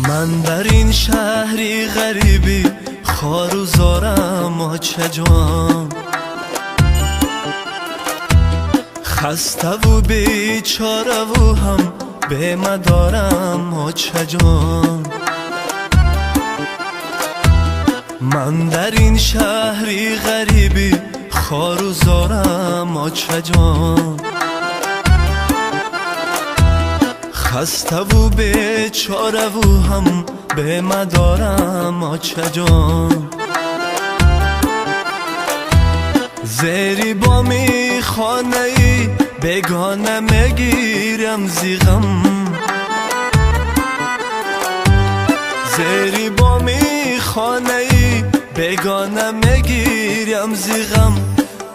من در این شهری غریبی خوار و زارم آچه جان، خسته و بیچاره و هم به مدارم آچه جان. من در این شهری غریبی خوار و زارم آچه جان، خسته و بیچاره و هم به مدارم آچه جان. زیری بامی خانه ای بگانه میگیرم زیغم، زیری بامی خانه ای بگانه میگیرم زیغم.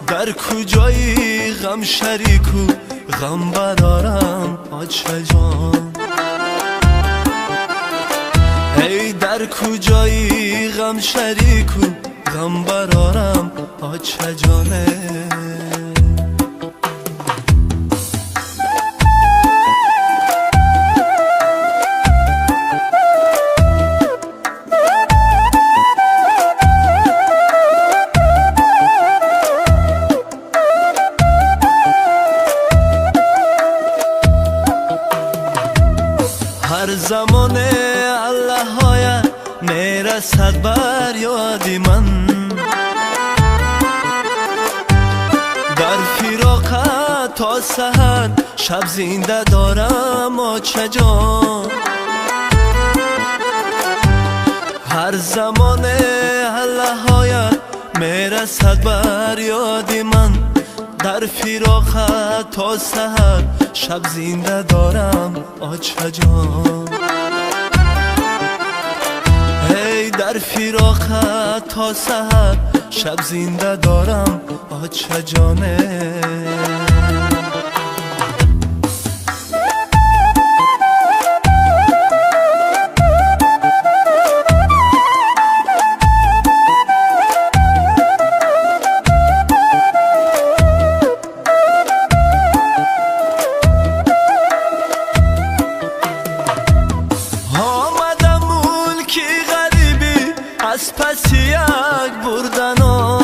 در کجایی غم شریکو غم برارم آچه جان، ای در کجایی غم شریکو غم برارم آچه جانه. هر زمان الله های میرسد بر یادی من، در فراقت تا سحر شب زنده دارم آچه جان. هر زمان الله های میرسد بر یادی من، در فراقت تا سحر شب زنده دارم آچه جان. ای در فراقت تا سحر شب زنده دارم آچه جانه. از پس یک بردنا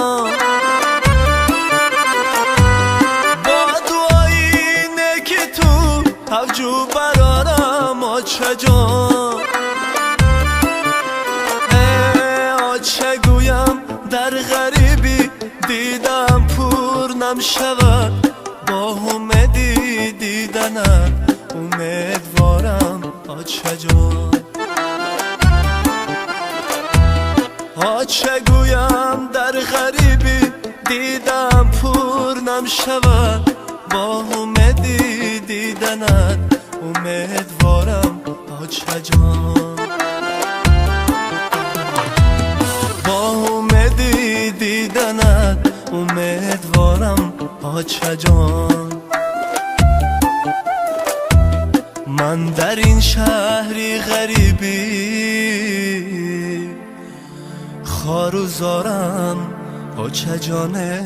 با دعایی نکی تو افجو برارم آچه جان. آچه گویم در غریبی دیدم پر نمشود، با امیدی دیدنت امیدوارم آچه جان. آچه گویم در غریبی دیدم پر نمشود، با امیدی دیدنت امیدوارم آچه جان. با امیدی دیدنت امیدوارم آچه جان. من در این شهری غریبی خوار و زارم آچه جانه.